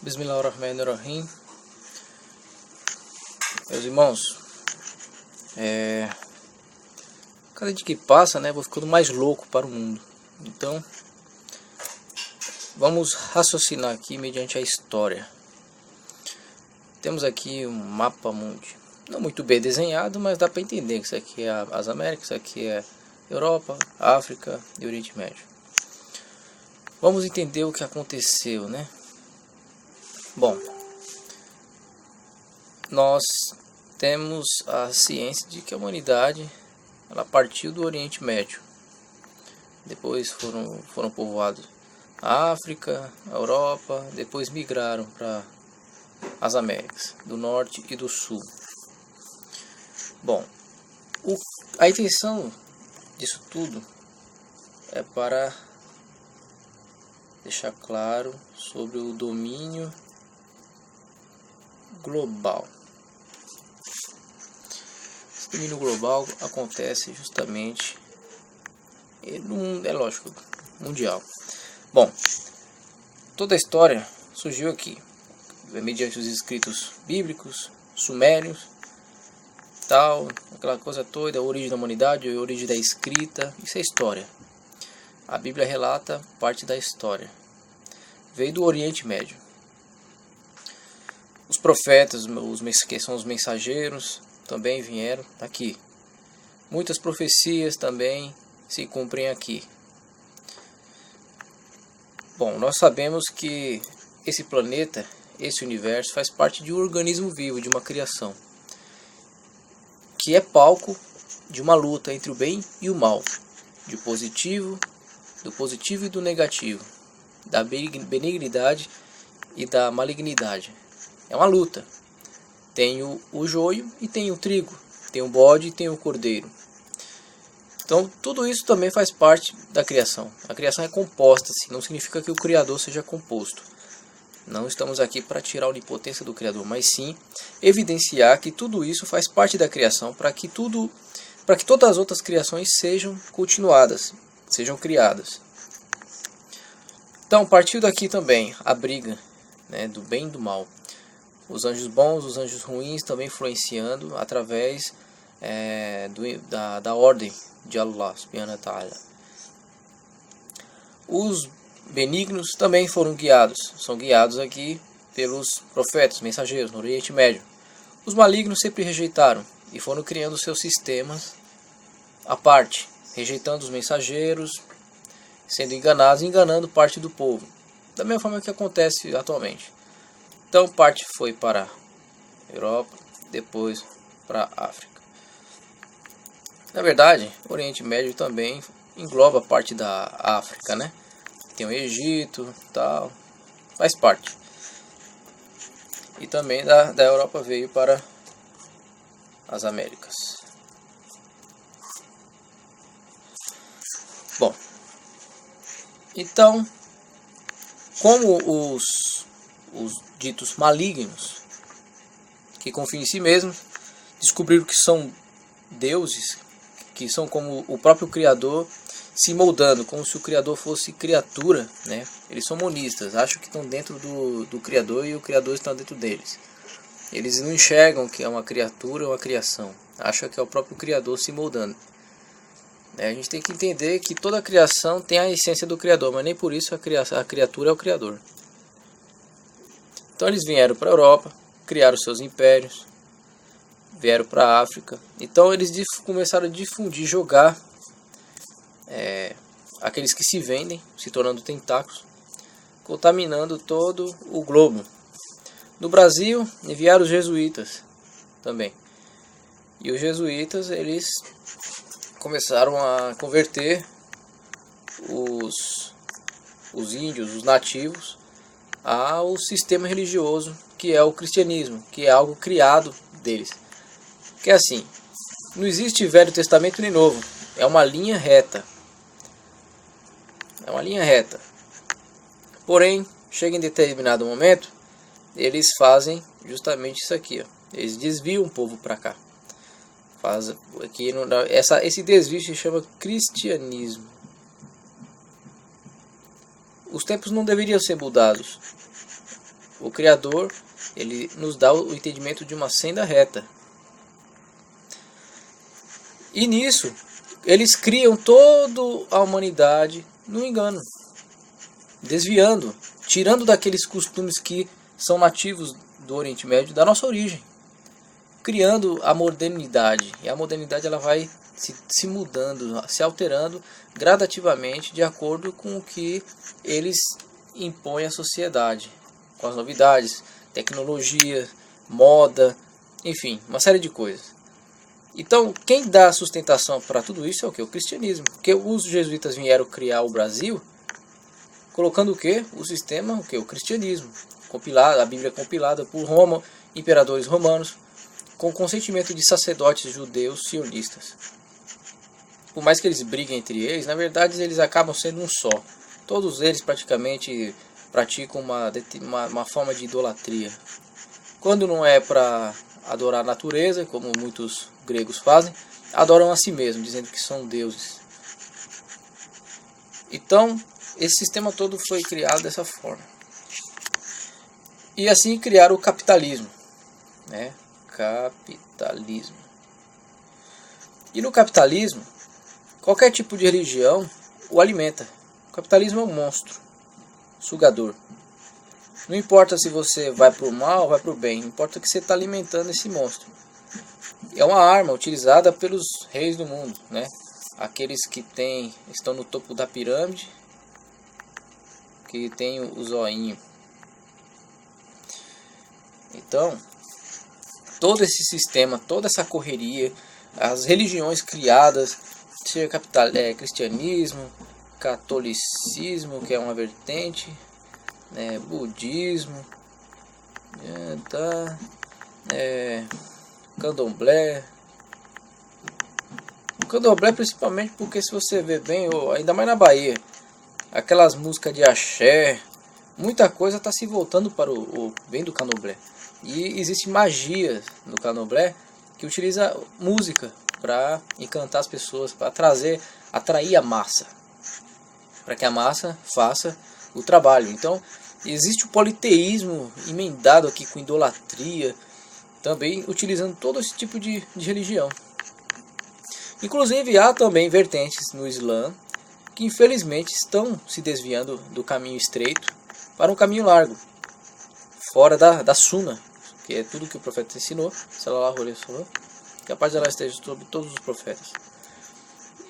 Bismillahirrahmanirrahim. Meus irmãos, cada dia que passa, vou ficando mais louco para o mundo. Então, vamos raciocinar aqui mediante a história. Temos aqui um mapa mundi, não muito bem desenhado, mas dá para entender que isso aqui é as Américas, isso aqui é Europa, África e Oriente Médio. Vamos entender o que aconteceu, Bom, nós temos a ciência de que a humanidade ela partiu do Oriente Médio. Depois foram povoados a África, a Europa, depois migraram para as Américas, do Norte e do Sul. Bom, a intenção disso tudo é para deixar claro sobre o domínio global. Esse domínio global acontece justamente no mundo, é lógico, mundial. Bom, toda a história surgiu aqui, mediante os escritos bíblicos, sumérios, tal, aquela coisa toda, a origem da humanidade, a origem da escrita, isso é história. A Bíblia relata parte da história. Veio do Oriente Médio. Os profetas, que são os mensageiros, também vieram aqui. Muitas profecias também se cumprem aqui. Bom, nós sabemos que esse planeta, esse universo, faz parte de um organismo vivo, de uma criação, que é palco de uma luta entre o bem e o mal, do positivo e do negativo, da benignidade e da malignidade. É uma luta. Tem o joio e tem o trigo, tem o bode e tem o cordeiro. Então tudo isso também faz parte da criação. A criação é composta, não significa que o Criador seja composto. Não estamos aqui para tirar a onipotência do Criador, mas sim evidenciar que tudo isso faz parte da criação, para que todas as outras criações sejam continuadas, sejam criadas. Então partiu daqui também a briga, do bem e do mal. Os anjos bons, os anjos ruins também influenciando através da ordem de Allah subhanahu wa ta'ala. Os benignos também foram guiados, são guiados aqui pelos profetas, mensageiros no Oriente Médio. Os malignos sempre rejeitaram e foram criando seus sistemas à parte, rejeitando os mensageiros, sendo enganados e enganando parte do povo, da mesma forma que acontece atualmente. Então parte foi para a Europa, depois para a África. Na verdade, o Oriente Médio também engloba parte da África, Tem o Egito, tal, faz parte. E também da Europa veio para as Américas. Bom, então, como os ditos malignos, que confiam em si mesmos, descobriram que são deuses, que são como o próprio Criador, se moldando, como se o Criador fosse criatura, Eles são monistas, acham que estão dentro do Criador e o Criador está dentro deles. Eles não enxergam que é uma criatura ou uma criação, acham que é o próprio Criador se moldando. A gente tem que entender que toda a criação tem a essência do Criador, mas nem por isso a criatura é o Criador. Então eles vieram para a Europa, criaram seus impérios, vieram para a África. Então eles começaram a difundir, jogar aqueles que se vendem, se tornando tentáculos, contaminando todo o globo. No Brasil, enviaram os jesuítas também. E os jesuítas, eles começaram a converter os índios, os nativos, ao sistema religioso que é o cristianismo, que é algo criado deles. Que é assim, não existe Velho Testamento nem Novo, é uma linha reta. É uma linha reta. Porém, chega em determinado momento, eles fazem justamente isso aqui, Eles desviam o povo para cá. Esse desvio se chama cristianismo. Os tempos não deveriam ser mudados. O Criador, ele nos dá o entendimento de uma senda reta. E nisso, eles criam toda a humanidade no engano, desviando, tirando daqueles costumes que são nativos do Oriente Médio, da nossa origem, criando a modernidade. E a modernidade ela vai se mudando, se alterando gradativamente de acordo com o que eles impõem à sociedade, com as novidades, tecnologia, moda, enfim, uma série de coisas. Então, quem dá sustentação para tudo isso é o que? O cristianismo. Porque os jesuítas vieram criar o Brasil colocando o que? O sistema, o que? O cristianismo. Compilado, a Bíblia compilada por Roma, imperadores romanos, com consentimento de sacerdotes judeus sionistas. Por mais que eles briguem entre eles, na verdade eles acabam sendo um só. Todos eles praticamente praticam uma forma de idolatria. Quando não é para adorar a natureza, como muitos gregos fazem, adoram a si mesmos, dizendo que são deuses. Então, esse sistema todo foi criado dessa forma. E assim criaram o capitalismo, né? Capitalismo. E no capitalismo, qualquer tipo de religião o alimenta. O capitalismo é um monstro, sugador. Não importa se você vai para o mal ou vai para o bem, importa que você está alimentando esse monstro. É uma arma utilizada pelos reis do mundo, né? Aqueles que estão no topo da pirâmide, que tem o zoinho. Então, todo esse sistema, toda essa correria, as religiões criadas, seja cristianismo, catolicismo, que é uma vertente, né, budismo, candomblé. O candomblé principalmente porque, se você ver bem, ainda mais na Bahia, aquelas músicas de axé, muita coisa está se voltando para bem do candomblé. E existe magia no candomblé que utiliza música para encantar as pessoas, para atrair a massa, para que a massa faça o trabalho. Então existe o politeísmo emendado aqui com idolatria, também utilizando todo esse tipo de religião. Inclusive há também vertentes no Islã que infelizmente estão se desviando do caminho estreito para um caminho largo, fora da Sunna, que é tudo que o profeta ensinou, sallallahu alaihi wasallam, que a paz dela esteja sobre todos os profetas.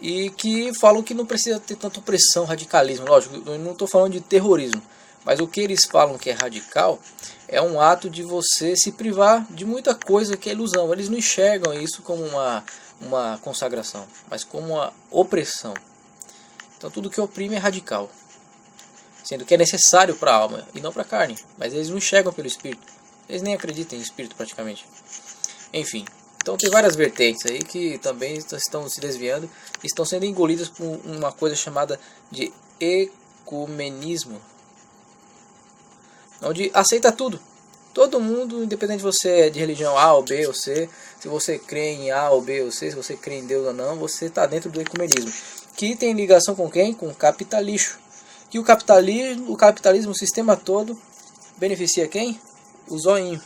E que falam que não precisa ter tanta opressão, radicalismo. Lógico, eu não estou falando de terrorismo, mas o que eles falam que é radical é um ato de você se privar de muita coisa que é ilusão. Eles não enxergam isso como uma consagração, mas como uma opressão. Então tudo que oprime é radical, sendo que é necessário para a alma e não para a carne. Mas eles não enxergam pelo espírito. Eles nem acreditam em espírito praticamente. Enfim, então tem várias vertentes aí que também estão se desviando, estão sendo engolidas por uma coisa chamada de ecumenismo, onde aceita tudo. Todo mundo, independente de você é de religião A ou B ou C, se você crê em A ou B ou C, se você crê em Deus ou não, você está dentro do ecumenismo. Que tem ligação com quem? Com o capitalista. Que o capitalismo, o sistema todo, beneficia quem? O zoinho.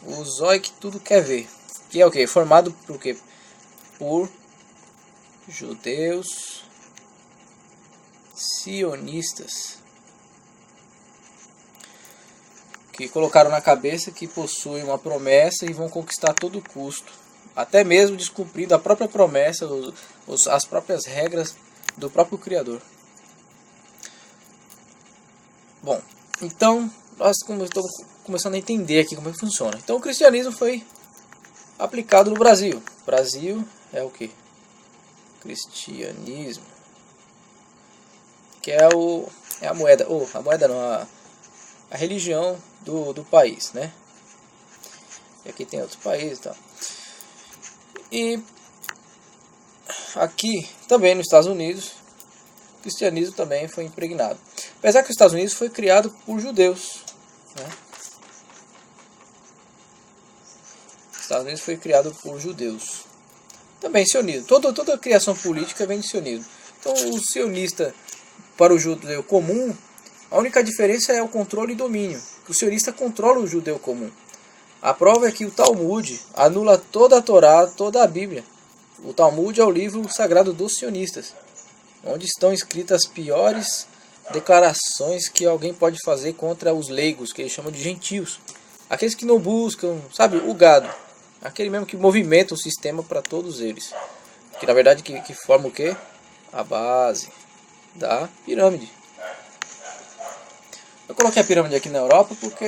O zóio que tudo quer ver. Que é o quê? Formado por quê? Por judeus sionistas, que colocaram na cabeça que possuem uma promessa e vão conquistar a todo custo, até mesmo descumprindo a própria promessa, as próprias regras do próprio Criador. Bom, então nós estamos começando a entender aqui como é que funciona. Então o cristianismo foi aplicado no Brasil. Brasil é o que? Cristianismo, que é a moeda, a moeda não, a religião do país, né? E aqui tem outros países e tal. E aqui também nos Estados Unidos, o cristianismo também foi impregnado. Apesar que os Estados Unidos foi criado por judeus, né? Os Estados Unidos foi criado por judeus. Também sionismo. Toda a criação política vem do sionismo. Então o sionista, para o judeu comum, A única diferença é o controle e domínio, que o sionista controla o judeu comum. A prova é que o Talmud anula toda a Torá, toda a Bíblia. O Talmud é o livro sagrado dos sionistas, onde estão escritas as piores declarações que alguém pode fazer contra os leigos, que eles chamam de gentios. Aqueles que não buscam, sabe, o gado. Aquele mesmo que movimenta o sistema para todos eles. Que na verdade que forma o quê? A base da pirâmide. Eu coloquei a pirâmide aqui na Europa porque,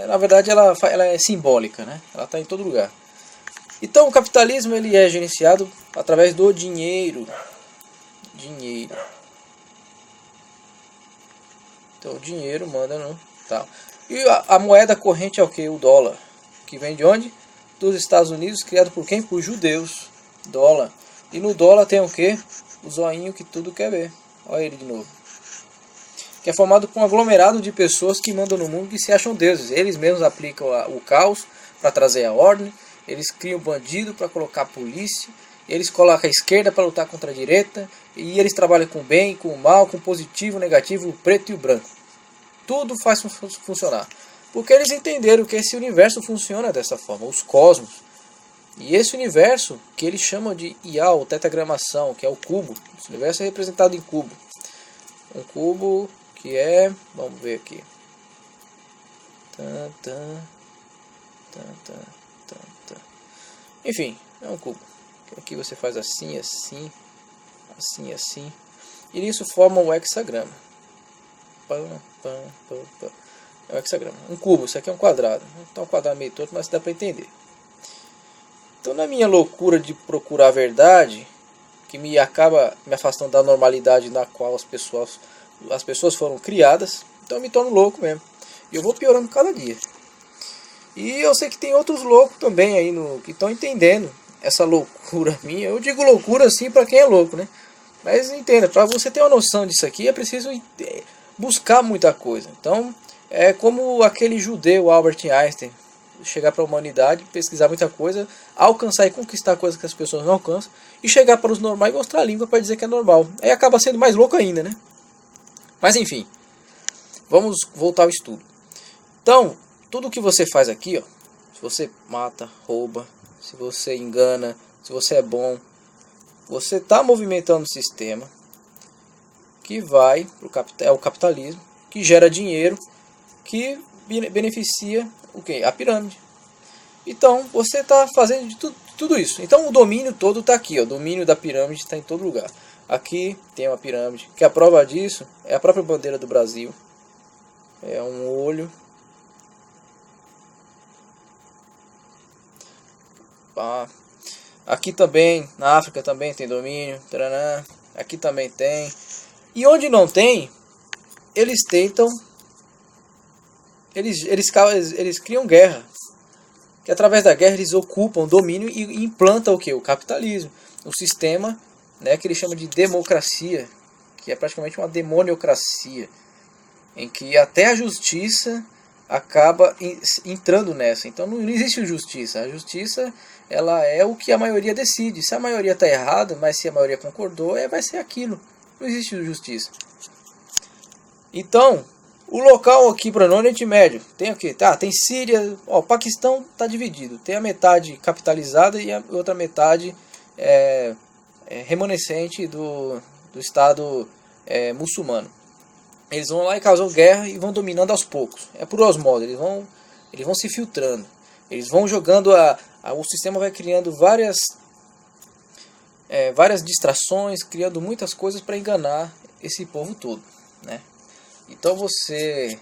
na verdade, ela é simbólica, né? Ela está em todo lugar. Então, o capitalismo ele é gerenciado através do dinheiro. Dinheiro. Então, o dinheiro manda no tal. E a moeda corrente é o que? O dólar. Que vem de onde? Dos Estados Unidos, criado por quem? Por judeus. Dólar. E no dólar tem o que? O zoinho que tudo quer ver. Olha ele de novo. Que é formado por um aglomerado de pessoas que mandam no mundo, que se acham deuses. Eles mesmos aplicam o caos para trazer a ordem. Eles criam bandido para colocar a polícia. Eles colocam a esquerda para lutar contra a direita. E eles trabalham com o bem, com o mal, com o positivo, o negativo, o preto e o branco. Tudo faz funcionar. Porque eles entenderam que esse universo funciona dessa forma, os cosmos. E esse universo, que eles chamam de Iá, ou tetragramação, que é o cubo. Esse universo é representado em cubo. Um cubo que é... Vamos ver aqui. Enfim, é um cubo. Aqui você faz assim, assim, assim, assim. E isso forma um hexagrama. É um hexagrama. Um cubo, isso aqui é um quadrado. Então um quadrado meio torto, mas dá para entender. Então na minha loucura de procurar a verdade, que me acaba me afastando da normalidade na qual as pessoas foram criadas, então eu me torno louco mesmo. E eu vou piorando cada dia. E eu sei que tem outros loucos também aí que estão entendendo essa loucura minha. Eu digo loucura assim para quem é louco, né? Mas entenda, para você ter uma noção disso aqui é preciso buscar muita coisa. Então é como aquele judeu Albert Einstein, chegar para a humanidade, pesquisar muita coisa, alcançar e conquistar coisas que as pessoas não alcançam, e chegar para os normais e mostrar a língua para dizer que é normal. Aí acaba sendo mais louco ainda, né? Mas enfim, vamos voltar ao estudo. Então, tudo que você faz aqui, ó, se você mata, rouba, se você engana, se você é bom, você está movimentando o sistema que vai para o capitalismo, que gera dinheiro, que beneficia o quê? A pirâmide. Então, você está fazendo de tudo isso. Então, o domínio todo está aqui. Ó. O domínio da pirâmide está em todo lugar. Aqui tem uma pirâmide, que a prova disso é a própria bandeira do Brasil. É um olho. Aqui também, na África também tem domínio. Taranã. Aqui também tem. E onde não tem, eles tentam... Eles criam guerra. Que através da guerra eles ocupam o domínio e implantam o que? O capitalismo. O sistema, né, que eles chamam de democracia. Que é praticamente uma demoniocracia. Em que até a justiça acaba entrando nessa. Então não existe justiça. A justiça ela é o que a maioria decide. Se a maioria está errada, mas se a maioria concordou, vai ser aquilo. Não existe justiça. Então... O local aqui para o Oriente Médio tem o que? Tem Síria, o Paquistão está dividido. Tem a metade capitalizada e a outra metade remanescente do Estado muçulmano. Eles vão lá e causam guerra e vão dominando aos poucos. É por osmose, eles vão se filtrando. Eles vão jogando, o sistema vai criando várias distrações, criando muitas coisas para enganar esse povo todo, né? Então você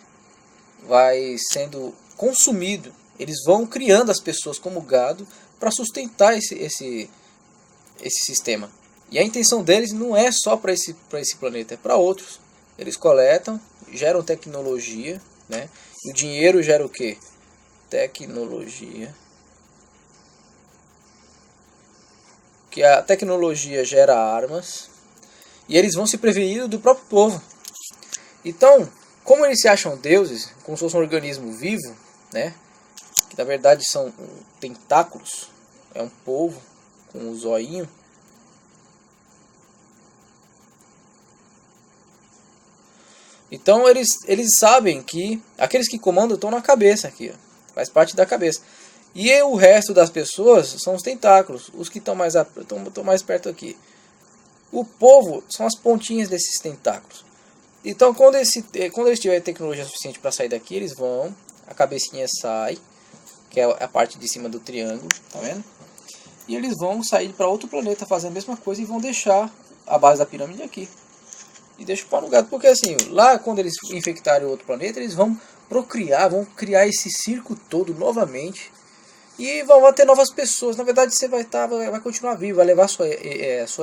vai sendo consumido. Eles vão criando as pessoas como gado para sustentar esse sistema. E a intenção deles não é só para esse planeta, é para outros. Eles coletam, geram tecnologia, né? E o dinheiro gera o quê? Tecnologia. Que a tecnologia gera armas. E eles vão se prevenindo do próprio povo. Então, como eles se acham deuses, como se fosse um organismo vivo, né? Que na verdade são tentáculos, é um polvo com um zoinho. Então eles sabem que aqueles que comandam estão na cabeça aqui, ó, faz parte da cabeça. E o resto das pessoas são os tentáculos, os que estão mais perto aqui. O povo são as pontinhas desses tentáculos. Então quando eles tiverem tecnologia suficiente para sair daqui, eles vão, a cabecinha sai, que é a parte de cima do triângulo, tá vendo? E eles vão sair para outro planeta fazer a mesma coisa e vão deixar a base da pirâmide aqui. E deixa o pau no gato, porque assim, lá quando eles infectarem outro planeta, eles vão procriar, vão criar esse circo todo novamente. E vão ter novas pessoas. Na verdade você vai continuar vivo, vai levar sua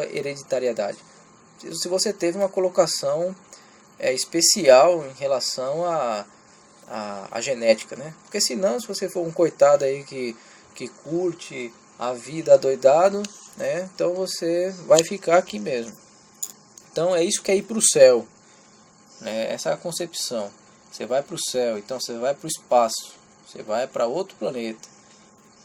hereditariedade. Se você teve uma colocação especial em relação à genética, né? Porque senão, se você for um coitado aí que curte a vida adoidado, né? Então você vai ficar aqui mesmo. Então é isso que é ir para o céu, né? Essa é a concepção. Você vai para o céu, então você vai para o espaço, você vai para outro planeta.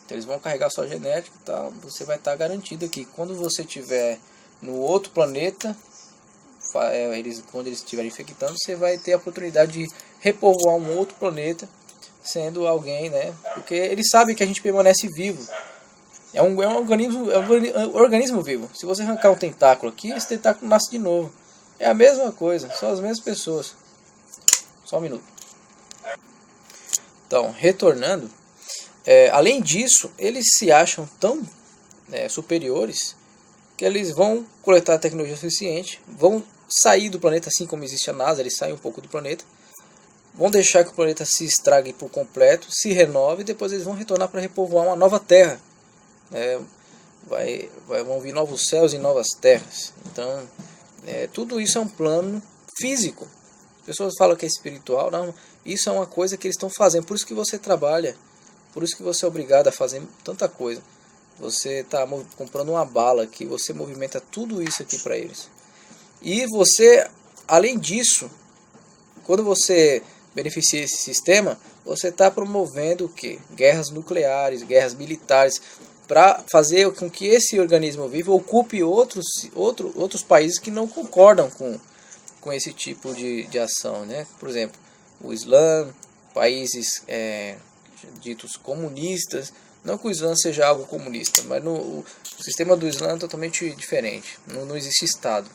Então eles vão carregar sua genética e tal, você vai estar garantido aqui. Quando você estiver no outro planeta, quando eles estiverem infectando, você vai ter a oportunidade de repovoar um outro planeta, sendo alguém, né? Porque eles sabem que a gente permanece vivo. É um organismo vivo. Se você arrancar um tentáculo aqui, esse tentáculo nasce de novo. É a mesma coisa, são as mesmas pessoas. Só um minuto. Então, retornando, além disso, eles se acham tão superiores que eles vão coletar tecnologia suficiente, vão sair do planeta, assim como existe a NASA, eles saem um pouco do planeta, vão deixar que o planeta se estrague por completo, se renove, e depois eles vão retornar para repovoar uma nova terra. Vão vir novos céus e novas terras. Então, tudo isso é um plano físico. As pessoas falam que é espiritual, não. Isso é uma coisa que eles estão fazendo. Por isso que você trabalha, por isso que você é obrigado a fazer tanta coisa. Você está comprando uma bala aqui, você movimenta tudo isso aqui para eles. E você, além disso, quando você beneficia esse sistema, você está promovendo o quê? Guerras nucleares, guerras militares, para fazer com que esse organismo vivo ocupe outros países que não concordam com esse tipo de ação, né? Por exemplo, o Islã, países ditos comunistas. Não que o Islã seja algo comunista, mas o sistema do Islã é totalmente diferente. Não existe Estado.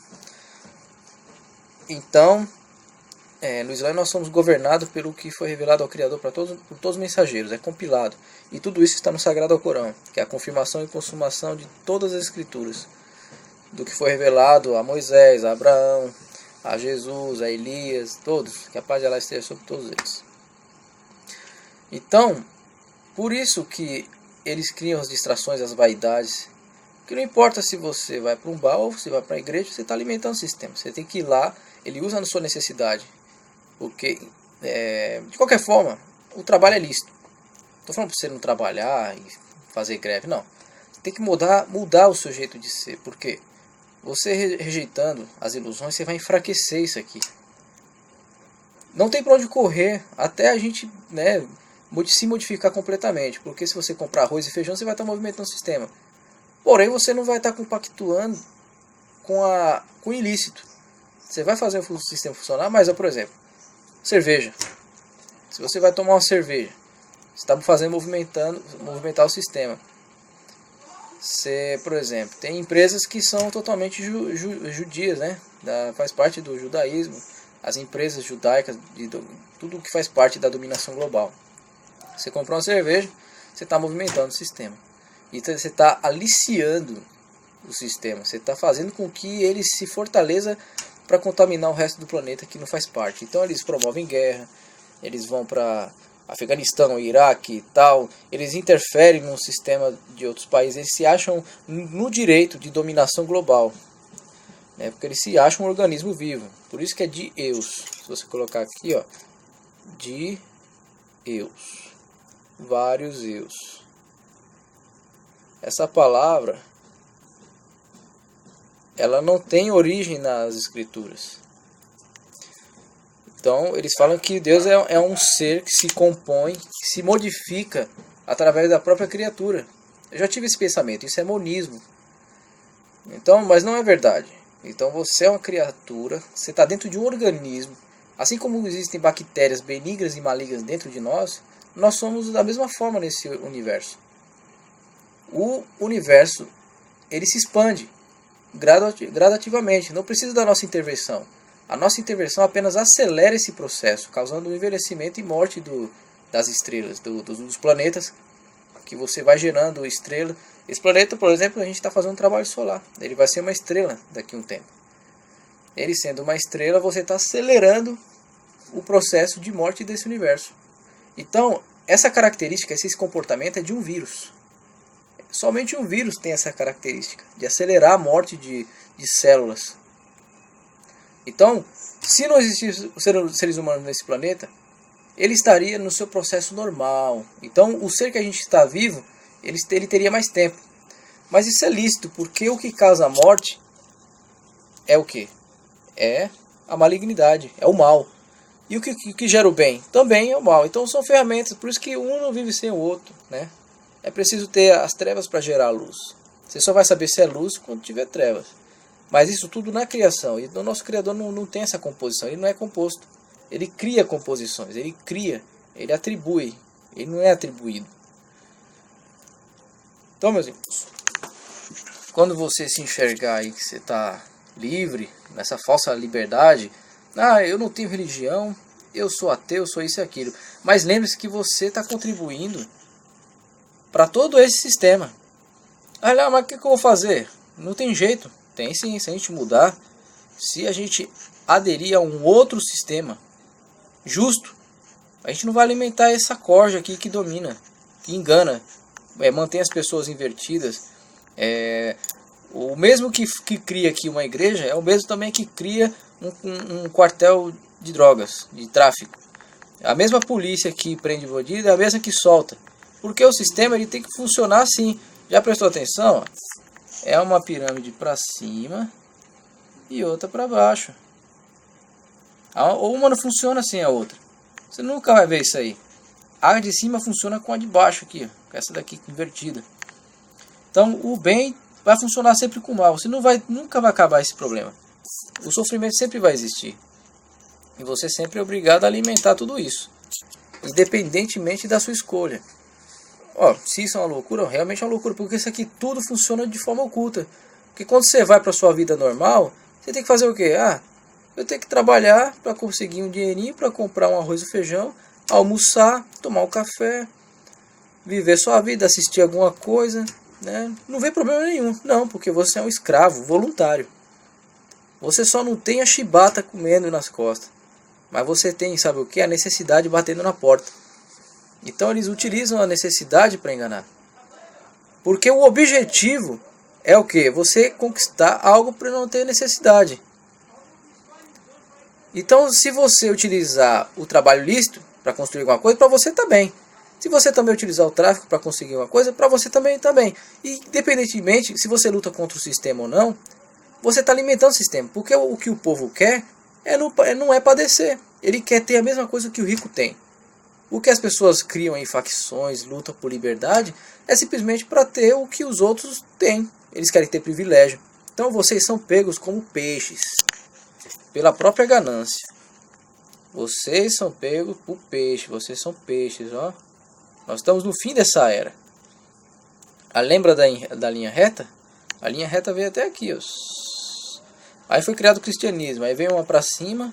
Então, no Islã nós somos governados pelo que foi revelado ao Criador por todos os mensageiros, é compilado. E tudo isso está no Sagrado Alcorão, que é a confirmação e consumação de todas as escrituras. Do que foi revelado a Moisés, a Abraão, a Jesus, a Elias, todos. Que a paz de Allah esteja sobre todos eles. Então, por isso que eles criam as distrações, as vaidades. Que não importa se você vai para um bar ou se vai para a igreja, você está alimentando o sistema. Você tem que ir lá, ele usa na sua necessidade. Porque, de qualquer forma, o trabalho é lícito. Não estou falando para você não trabalhar e fazer greve, não. Você tem que mudar o seu jeito de ser. Porque você rejeitando as ilusões, você vai enfraquecer isso aqui. Não tem para onde correr até a gente se modificar completamente. Porque se você comprar arroz e feijão, você vai estar movimentando o sistema. Porém, você não vai estar compactuando com o ilícito. Você vai fazer o sistema funcionar, mas, por exemplo, cerveja. Se você vai tomar uma cerveja, você está fazendo movimentar o sistema. Você, por exemplo, tem empresas que são totalmente judias, né? Faz parte do judaísmo. As empresas judaicas, tudo que faz parte da dominação global. Você comprou uma cerveja, você está movimentando o sistema. E você está aliciando o sistema. Você está fazendo com que ele se fortaleça para contaminar o resto do planeta que não faz parte. Então eles promovem guerra, eles vão para Afeganistão, Iraque e tal, eles interferem no sistema de outros países, eles se acham no direito de dominação global, né? Porque eles se acham um organismo vivo. Por isso que é de Eus. Se você colocar aqui, ó, de Eus, vários Eus. Essa palavra, ela não tem origem nas escrituras. Então eles falam que Deus é um ser que se compõe, que se modifica através da própria criatura. Eu já tive esse pensamento, isso é monismo. Então, mas não é verdade. Então você é uma criatura, você está dentro de um organismo Assim como existem bactérias benignas e malignas dentro de nós, nós somos da mesma forma nesse universo. O universo, ele se expande gradativamente, não precisa da nossa intervenção. A nossa intervenção apenas acelera esse processo, causando o envelhecimento e morte das estrelas, dos planetas, que você vai gerando estrela. Esse planeta, por exemplo, a gente está fazendo um trabalho solar. Ele vai ser uma estrela daqui a um tempo. Ele sendo uma estrela, você está acelerando o processo de morte desse universo. Então, essa característica, esse comportamento é de um vírus. Somente um vírus tem essa característica, de acelerar a morte de células. Então, se não existissem seres humanos nesse planeta, ele estaria no seu processo normal. Então, o ser que a gente está vivo, ele teria mais tempo. Mas isso é lícito, porque o que causa a morte é o quê? É a malignidade, é o mal. E o que gera o bem? Também é o mal. Então são ferramentas, por isso que um não vive sem o outro, né? É preciso ter as trevas para gerar a luz. Você só vai saber se é luz quando tiver trevas. Mas isso tudo na criação. E o nosso Criador não tem essa composição, ele não é composto. Ele cria composições, ele cria, ele atribui, ele não é atribuído. Então, meus irmãos, quando você se enxergar aí que você está livre, nessa falsa liberdade, eu não tenho religião, eu sou ateu, sou isso e aquilo. Mas lembre-se que você está contribuindo para todo esse sistema. Mas o que eu vou fazer? Não tem jeito. Tem sim, se a gente mudar, se a gente aderir a um outro sistema justo, a gente não vai alimentar essa corja aqui que domina, que engana, mantém as pessoas invertidas. O mesmo que cria aqui uma igreja é o mesmo também que cria um quartel de drogas, de tráfico. A mesma polícia que prende bandido é a mesma que solta. Porque o sistema ele tem que funcionar assim. Já prestou atenção? É uma pirâmide para cima e outra para baixo. Ou uma não funciona sem a outra. Você nunca vai ver isso aí. A de cima funciona com a de baixo aqui, com essa daqui invertida. Então o bem vai funcionar sempre com o mal. Você nunca vai acabar esse problema. O sofrimento sempre vai existir. E você sempre é obrigado a alimentar tudo isso, independentemente da sua escolha. Se isso é uma loucura, realmente é uma loucura, porque isso aqui tudo funciona de forma oculta. Porque quando você vai para a sua vida normal, você tem que fazer o quê? Eu tenho que trabalhar para conseguir um dinheirinho, para comprar um arroz e feijão, almoçar, tomar um café, viver sua vida, assistir alguma coisa, né? Não vê problema nenhum, não, porque você é um escravo voluntário. Você só não tem a chibata comendo nas costas, mas você tem, sabe o que? A necessidade batendo na porta. Então eles utilizam a necessidade para enganar. Porque o objetivo é o quê? Você conquistar algo para não ter necessidade. Então se você utilizar o trabalho lícito para construir alguma coisa, para você está bem. Se você também utilizar o tráfico para conseguir uma coisa, para você também está bem. E independentemente se você luta contra o sistema ou não, você está alimentando o sistema. Porque o que o povo quer não é padecer. Ele quer ter a mesma coisa que o rico tem. O que as pessoas criam em facções, lutam por liberdade, é simplesmente para ter o que os outros têm. Eles querem ter privilégio. Então vocês são pegos como peixes, pela própria ganância. Vocês são pegos por peixe, vocês são peixes, ó. Nós estamos no fim dessa era. Lembra da linha reta? A linha reta veio até aqui, ó. Aí foi criado o cristianismo, aí veio uma para cima,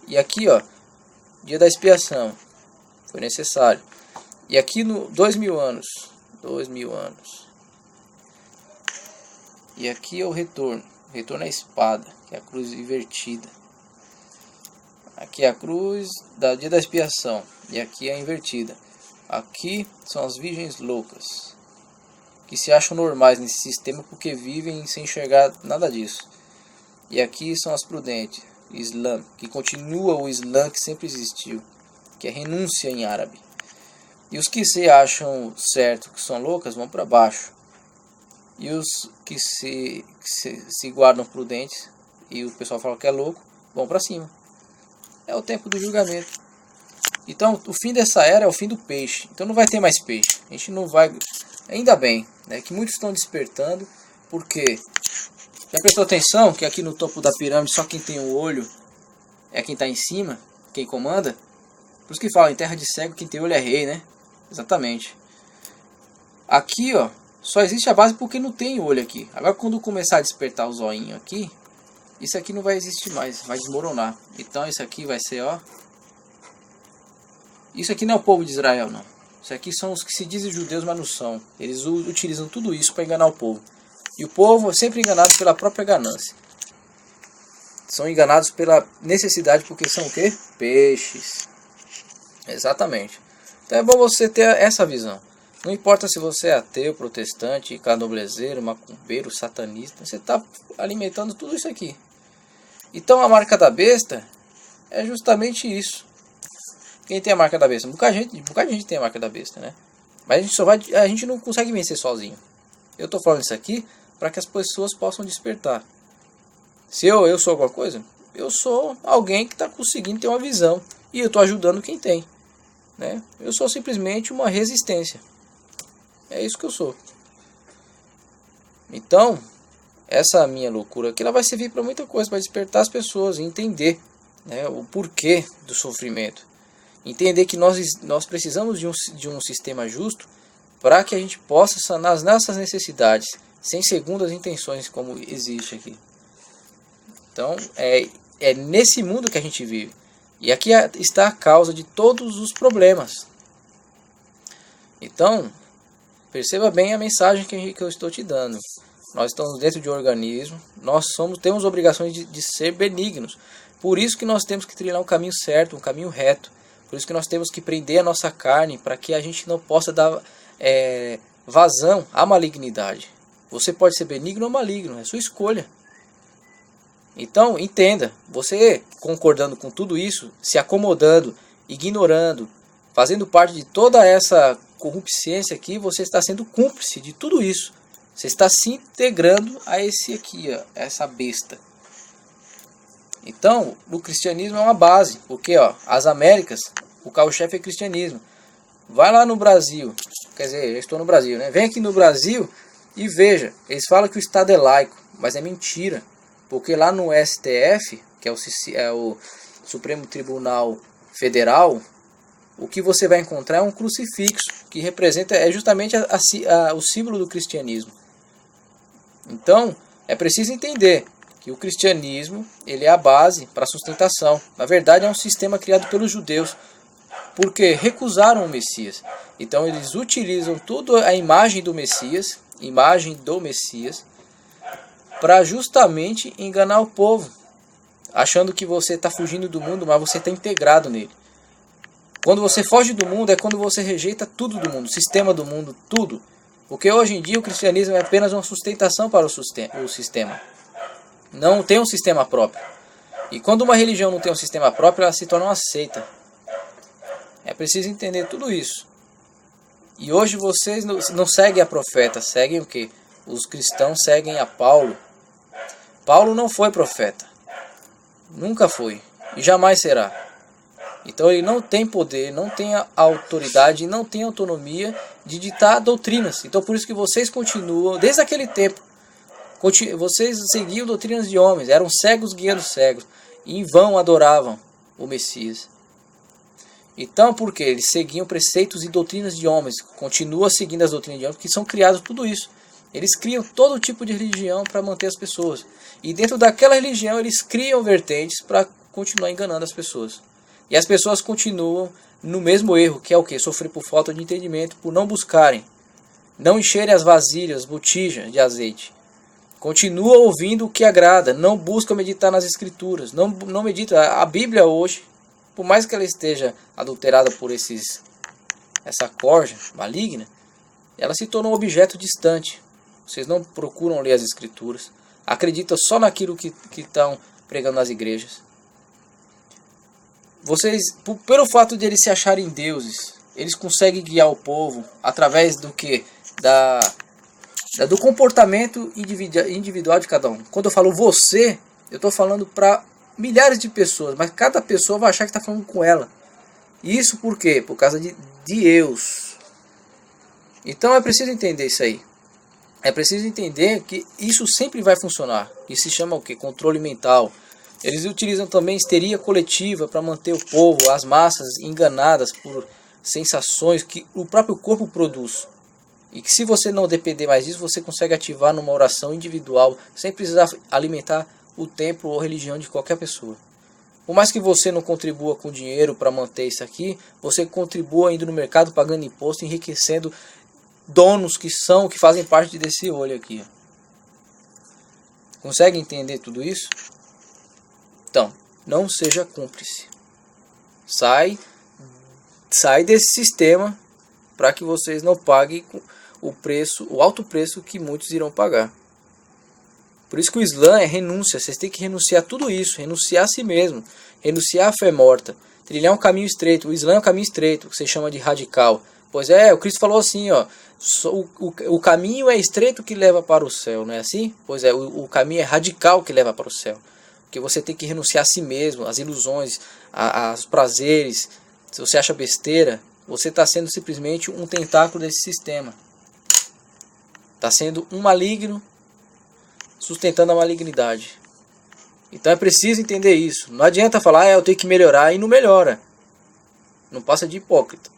e aqui, ó, dia da expiação. Foi necessário. E aqui no 2000 anos. E aqui é o retorno. O retorno é a espada, que é a cruz invertida. Aqui é a cruz do dia da expiação. E aqui é a invertida. Aqui são as virgens loucas, que se acham normais nesse sistema porque vivem sem enxergar nada disso. E aqui são as prudentes. Islã, que continua o Islã que sempre existiu, que é renúncia em árabe. E os que se acham certo, que são loucas, vão para baixo. E os que se guardam prudentes, e o pessoal fala que é louco, vão para cima. É o tempo do julgamento. Então, o fim dessa era é o fim do peixe. Então não vai ter mais peixe. A gente não vai... Ainda bem, né, que muitos estão despertando, porque... Já prestou atenção que aqui no topo da pirâmide só quem tem o olho é quem está em cima, quem comanda. Por isso que fala, em terra de cego, quem tem olho é rei, né? Exatamente. Aqui, ó, só existe a base porque não tem olho aqui. Agora, quando começar a despertar o zoinho aqui, isso aqui não vai existir mais, vai desmoronar. Então, isso aqui vai ser, ó... Isso aqui não é o povo de Israel, não. Isso aqui são os que se dizem judeus, mas não são. Eles utilizam tudo isso para enganar o povo. E o povo é sempre enganado pela própria ganância. São enganados pela necessidade, porque são o quê? Peixes. Exatamente. Então é bom você ter essa visão. Não importa se você é ateu, protestante, candomblezeiro, macumbeiro, satanista. Você está alimentando tudo isso aqui. Então a marca da besta é justamente isso. Quem tem a marca da besta? Um bocado de gente tem a marca da besta, né? Mas a gente não consegue vencer sozinho. Eu estou falando isso aqui para que as pessoas possam despertar. Se eu sou alguma coisa, eu sou alguém que está conseguindo ter uma visão. E eu estou ajudando quem tem, né? Eu sou simplesmente uma resistência. É isso que eu sou. Então, essa minha loucura aqui, ela vai servir para muita coisa, para despertar as pessoas, entender, né, o porquê do sofrimento. Entender que nós precisamos de um sistema justo para que a gente possa sanar as nossas necessidades, sem segundas intenções, como existe aqui. Então, é nesse mundo que a gente vive. E aqui está a causa de todos os problemas. Então, perceba bem a mensagem que eu estou te dando. Nós estamos dentro de um organismo, temos obrigações de ser benignos. Por isso que nós temos que trilhar um caminho certo, um caminho reto. Por isso que nós temos que prender a nossa carne para que a gente não possa dar vazão à malignidade. Você pode ser benigno ou maligno, é sua escolha. Então, entenda, você concordando com tudo isso, se acomodando, ignorando, fazendo parte de toda essa corrupciência aqui, você está sendo cúmplice de tudo isso. Você está se integrando a esse aqui, ó, essa besta. Então, o cristianismo é uma base, porque ó, as Américas, o carro-chefe é cristianismo. Vai lá no Brasil, quer dizer, eu estou no Brasil, né? Vem aqui no Brasil e veja, eles falam que o Estado é laico, mas é mentira. Porque lá no STF, que é o Supremo Tribunal Federal, o que você vai encontrar é um crucifixo, que representa justamente o símbolo do cristianismo. Então, é preciso entender que o cristianismo ele é a base para a sustentação. Na verdade, é um sistema criado pelos judeus, porque recusaram o Messias. Então, eles utilizam toda a imagem do Messias, para justamente enganar o povo, achando que você está fugindo do mundo, mas você está integrado nele. Quando você foge do mundo é quando você rejeita tudo do mundo, o sistema do mundo, tudo. Porque hoje em dia o cristianismo é apenas uma sustentação para o sistema. Não tem um sistema próprio. E quando uma religião não tem um sistema próprio, ela se torna uma seita. É preciso entender tudo isso. E hoje vocês não seguem a profeta, seguem o quê? Os cristãos seguem a Paulo. Paulo não foi profeta. Nunca foi. E jamais será. Então ele não tem poder, não tem a autoridade, não tem autonomia de ditar doutrinas. Então por isso que vocês continuam, desde aquele tempo, vocês seguiam doutrinas de homens, eram cegos guiando cegos, e em vão adoravam o Messias. Então por quê? Eles seguiam preceitos e doutrinas de homens, continuam seguindo as doutrinas de homens, que são criados tudo isso. Eles criam todo tipo de religião para manter as pessoas. E dentro daquela religião eles criam vertentes para continuar enganando as pessoas. E as pessoas continuam no mesmo erro, que é o quê? Sofrer por falta de entendimento, por não buscarem, não encherem as vasilhas, botijas de azeite. Continua ouvindo o que agrada, não busca meditar nas escrituras, não medita. A Bíblia hoje, por mais que ela esteja adulterada por essa corja maligna, ela se tornou um objeto distante. Vocês não procuram ler as escrituras, acreditam só naquilo que estão pregando nas igrejas. Vocês, pelo fato de eles se acharem deuses, eles conseguem guiar o povo através do que? Do comportamento individual de cada um. Quando eu falo você, eu estou falando para milhares de pessoas, mas cada pessoa vai achar que está falando com ela. Isso por quê? Por causa de Deus. Então é preciso entender isso aí. É preciso entender que isso sempre vai funcionar. Isso se chama o quê? Controle mental. Eles utilizam também histeria coletiva para manter o povo, as massas, enganadas por sensações que o próprio corpo produz. E que se você não depender mais disso, você consegue ativar numa oração individual, sem precisar alimentar o templo ou religião de qualquer pessoa. Por mais que você não contribua com dinheiro para manter isso aqui, você contribua indo no mercado pagando imposto, enriquecendo donos que fazem parte desse olho aqui. Consegue entender tudo isso? Então, não seja cúmplice. Sai desse sistema para que vocês não paguem o alto preço que muitos irão pagar. Por isso que o Islã é renúncia. Vocês têm que renunciar a tudo isso, renunciar a si mesmo, renunciar à fé morta, trilhar um caminho estreito. O Islã é um caminho estreito, que você chama de radical. Pois é, o Cristo falou assim, ó, o caminho é estreito que leva para o céu, não é assim? Pois é, o caminho é radical que leva para o céu. Porque você tem que renunciar a si mesmo, às ilusões, aos prazeres. Se você acha besteira, você está sendo simplesmente um tentáculo desse sistema. Está sendo um maligno sustentando a malignidade. Então é preciso entender isso. Não adianta falar, eu tenho que melhorar, e não melhora. Não passa de hipócrita.